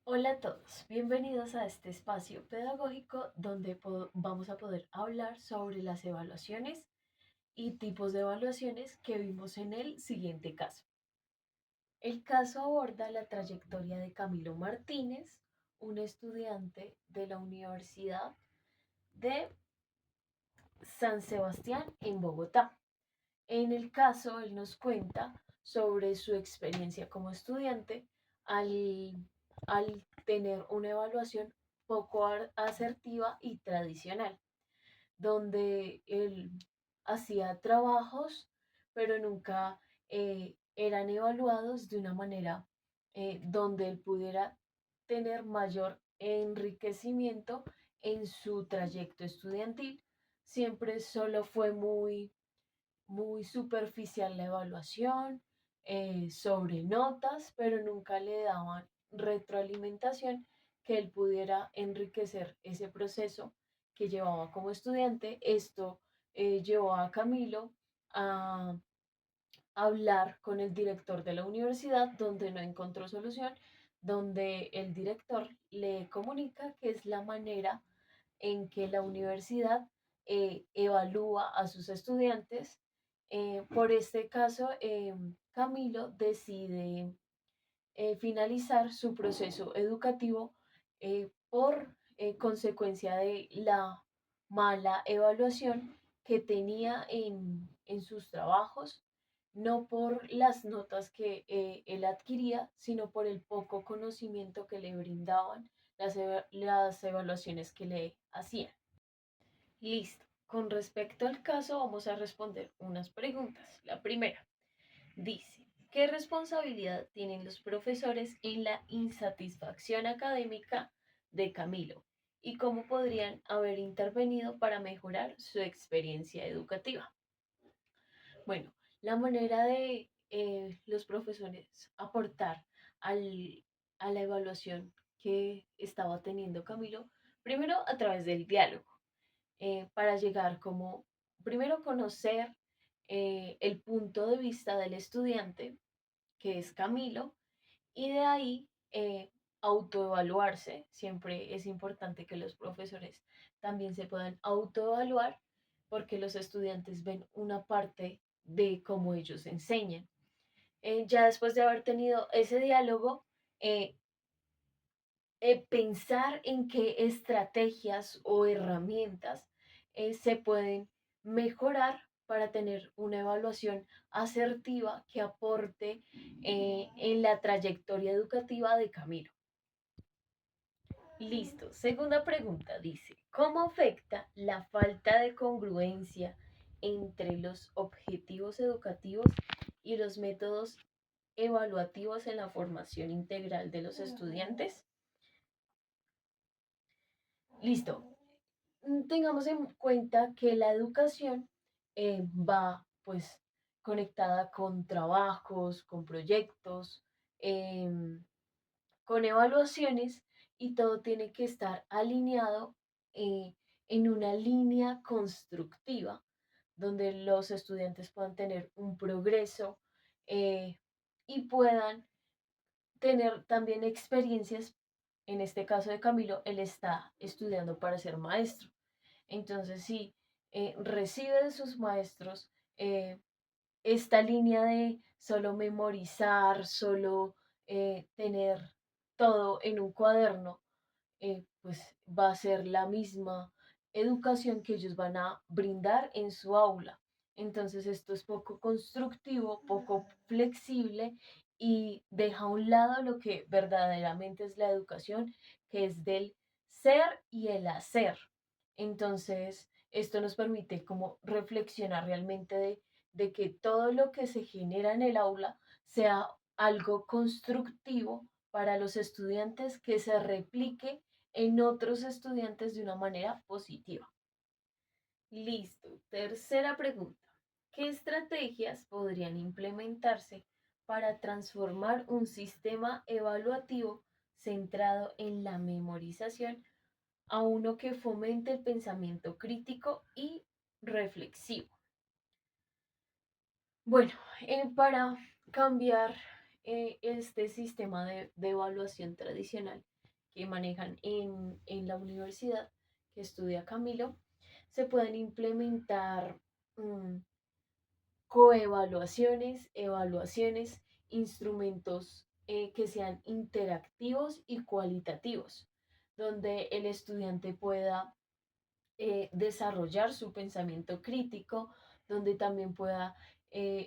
Hola a todos, bienvenidos a este espacio pedagógico donde vamos a poder hablar sobre las evaluaciones y tipos de evaluaciones que vimos en el siguiente caso. El caso aborda la trayectoria de Camilo Martínez, un estudiante de la Universidad de San Sebastián en Bogotá. En el caso, él nos cuenta sobre su experiencia como estudiante al, al tener una evaluación poco asertiva y tradicional, donde él hacía trabajos, pero nunca eran evaluados de una manera donde él pudiera tener mayor enriquecimiento en su trayecto estudiantil. Siempre solo fue muy superficial la evaluación, sobre notas, pero nunca le daban retroalimentación que él pudiera enriquecer ese proceso que llevaba como estudiante. Esto llevó a Camilo a hablar con el director de la universidad, donde no encontró solución, donde el director le comunica que es la manera en que la universidad evalúa a sus estudiantes. Por este caso, Camilo decide finalizar su proceso educativo por consecuencia de la mala evaluación que tenía en sus trabajos, no por las notas que él adquiría, sino por el poco conocimiento que le brindaban las evaluaciones que le hacían. Listo. Con respecto al caso, vamos a responder unas preguntas. La primera dice, ¿qué responsabilidad tienen los profesores en la insatisfacción académica de Camilo? ¿Y cómo podrían haber intervenido para mejorar su experiencia educativa? Bueno, la manera de los profesores aportar al, a la evaluación que estaba teniendo Camilo, primero a través del diálogo, para llegar como, primero conocer el punto de vista del estudiante, que es Camilo, y de ahí autoevaluarse. Siempre es importante que los profesores también se puedan autoevaluar porque los estudiantes ven una parte de cómo ellos enseñan. Ya después de haber tenido ese diálogo, eh, pensar en qué estrategias o herramientas se pueden mejorar para tener una evaluación asertiva que aporte en la trayectoria educativa de Camilo. Listo. Segunda pregunta dice, ¿cómo afecta la falta de congruencia entre los objetivos educativos y los métodos evaluativos en la formación integral de los estudiantes? Listo. Tengamos en cuenta que la educación va pues conectada con trabajos, con proyectos, em, con evaluaciones, y todo tiene que estar alineado en una línea constructiva donde los estudiantes puedan tener un progreso eh, y puedan tener también experiencias. En este caso de Camilo, él está estudiando para ser maestro. Entonces, sí, recibe de sus maestros esta línea de solo memorizar, solo tener todo en un cuaderno, pues va a ser la misma educación que ellos van a brindar en su aula. Entonces esto es poco constructivo, poco flexible, y deja a un lado lo que verdaderamente es la educación, que es del ser y el hacer. Entonces, esto nos permite como reflexionar realmente de que todo lo que se genera en el aula sea algo constructivo para los estudiantes, que se replique en otros estudiantes de una manera positiva. Listo. Tercera pregunta. ¿Qué estrategias podrían implementarse para transformar un sistema evaluativo centrado en la memorización a uno que fomente el pensamiento crítico y reflexivo? Bueno, para cambiar este sistema de evaluación tradicional, que manejan en la universidad que estudia Camilo, se pueden implementar mm, coevaluaciones, evaluaciones, instrumentos que sean interactivos y cualitativos, donde el estudiante pueda desarrollar su pensamiento crítico, donde también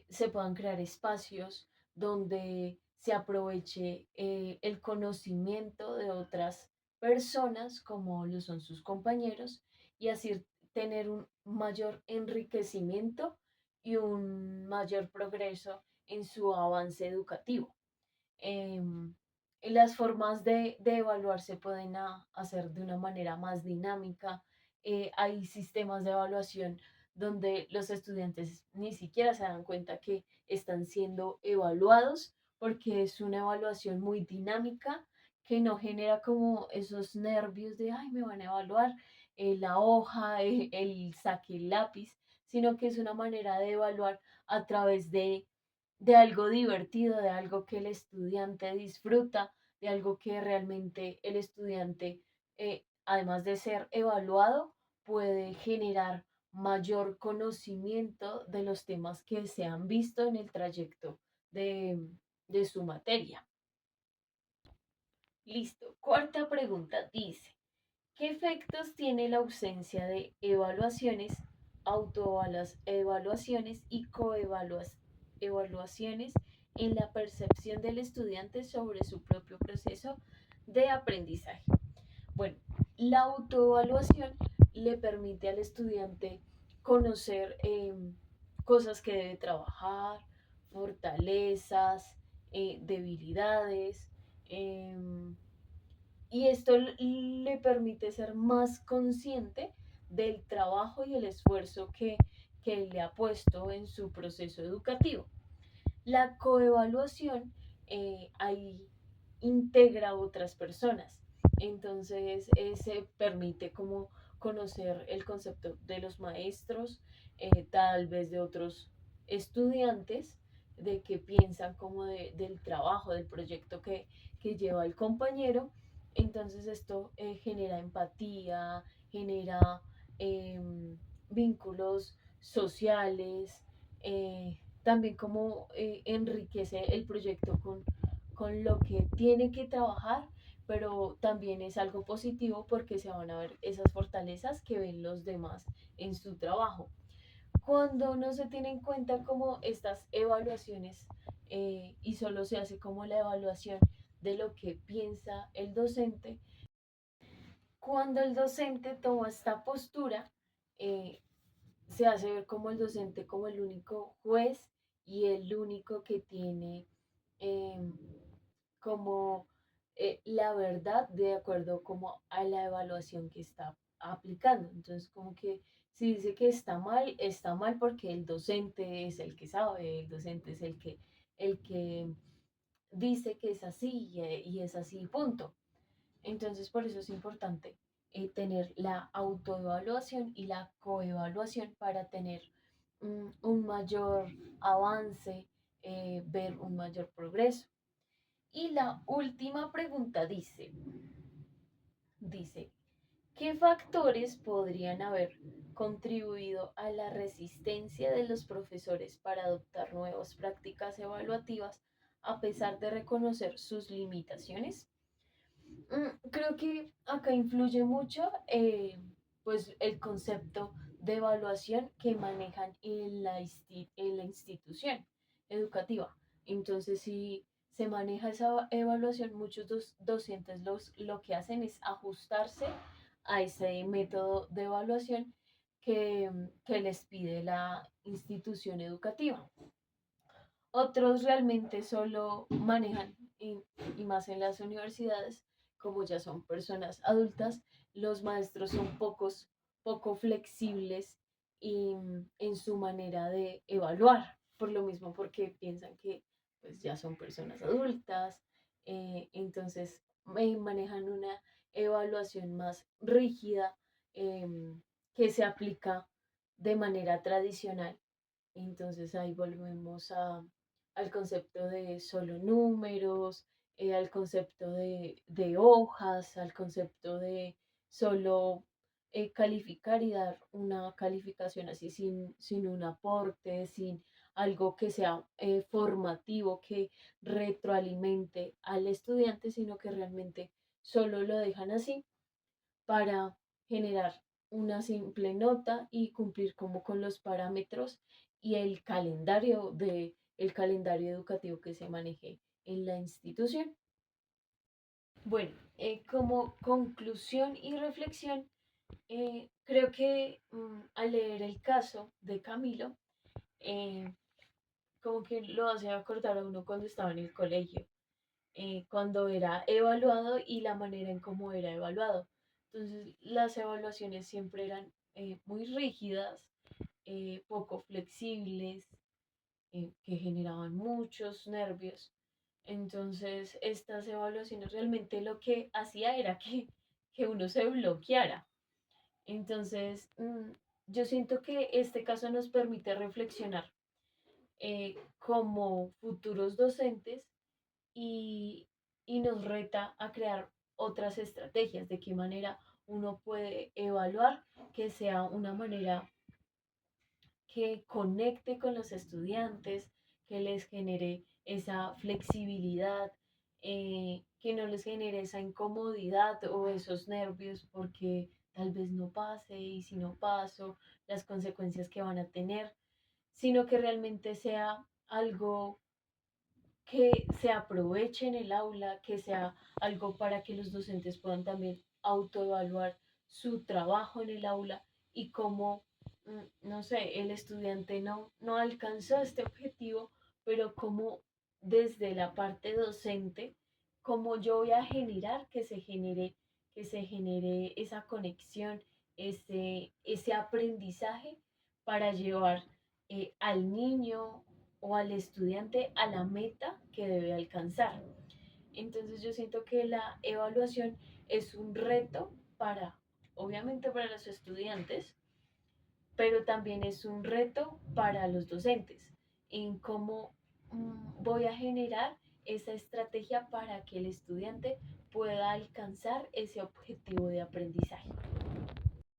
se puedan crear espacios donde se aproveche el conocimiento de otras personas, como lo son sus compañeros, y así tener un mayor enriquecimiento y un mayor progreso en su avance educativo. Em, las formas de evaluar se pueden hacer de una manera más dinámica. Hay sistemas de evaluación donde los estudiantes ni siquiera se dan cuenta que están siendo evaluados porque es una evaluación muy dinámica que no genera como esos nervios de, ay, me van a evaluar la hoja, el saque el lápiz, sino que es una manera de evaluar a través de algo divertido, de algo que el estudiante disfruta, de algo que realmente el estudiante, además de ser evaluado, puede generar mayor conocimiento de los temas que se han visto en el trayecto de su materia. Listo. Cuarta pregunta dice, ¿qué efectos tiene la ausencia de evaluaciones, autoevaluaciones y coevaluaciones en la percepción del estudiante sobre su propio proceso de aprendizaje? Bueno, la autoevaluación le permite al estudiante conocer cosas que debe trabajar, fortalezas, debilidades, em, y esto le permite ser más consciente del trabajo y el esfuerzo que él le ha puesto en su proceso educativo. La coevaluación ahí integra a otras personas, entonces se permite como conocer el concepto de los maestros, tal vez de otros estudiantes, de qué piensan como del trabajo, del proyecto que lleva el compañero. Entonces esto genera empatía, genera vínculos sociales, también como enriquece el proyecto con lo que tiene que trabajar, pero también es algo positivo porque se van a ver esas fortalezas que ven los demás en su trabajo. Cuando no se tiene en cuenta como estas evaluaciones y solo se hace como la evaluación de lo que piensa el docente, cuando el docente toma esta postura, eh, se hace ver como el docente como el único juez y el único que tiene eh, como la verdad de acuerdo como a la evaluación que está aplicando. Entonces, como que si dice que está mal porque el docente es el que sabe, el docente es el que dice que es así y es así, punto. Entonces, por eso es importante tener la autoevaluación y la coevaluación para tener un mayor avance, ver un mayor progreso. Y la última pregunta dice, ¿qué factores podrían haber contribuido a la resistencia de los profesores para adoptar nuevas prácticas evaluativas a pesar de reconocer sus limitaciones? Creo que acá influye mucho pues el concepto de evaluación que manejan en la institución educativa. Entonces, si se maneja esa evaluación, muchos docentes lo que hacen es ajustarse a ese método de evaluación que les pide la institución educativa. Otros realmente solo manejan, y más en las universidades, como ya son personas adultas, los maestros son poco flexibles en su manera de evaluar, por lo mismo porque piensan que pues, ya son personas adultas, entonces manejan una evaluación más rígida que se aplica de manera tradicional. Entonces ahí volvemos al concepto de solo números, al concepto de hojas, al concepto de solo calificar y dar una calificación así sin un aporte, sin algo que sea formativo, que retroalimente al estudiante, sino que realmente solo lo dejan así para generar una simple nota y cumplir como con los parámetros y el calendario educativo que se maneje en la institución. Bueno, como conclusión y reflexión, creo que al leer el caso de Camilo, eh, como que lo hace acordar a uno cuando estaba en el colegio, cuando era evaluado y la manera en cómo era evaluado. Entonces, las evaluaciones siempre eran muy rígidas, poco flexibles, que generaban muchos nervios. Entonces, estas evaluaciones realmente lo que hacía era que uno se bloqueara. Entonces, yo siento que este caso nos permite reflexionar como futuros docentes y, y nos reta a crear otras estrategias, de qué manera uno puede evaluar que sea una manera que conecte con los estudiantes, que les genere esa flexibilidad, que no les genere esa incomodidad o esos nervios porque tal vez no pase y si no paso, las consecuencias que van a tener, sino que realmente sea algo que se aproveche en el aula, que sea algo para que los docentes puedan también autoevaluar su trabajo en el aula y cómo, no sé, el estudiante no alcanzó este objetivo, pero cómo desde la parte docente, cómo yo voy a generar que se genere esa conexión, ese aprendizaje para llevar al niño o al estudiante a la meta que debe alcanzar. Entonces yo siento que la evaluación es un reto para, obviamente para los estudiantes, pero también es un reto para los docentes en cómo voy a generar esa estrategia para que el estudiante pueda alcanzar ese objetivo de aprendizaje.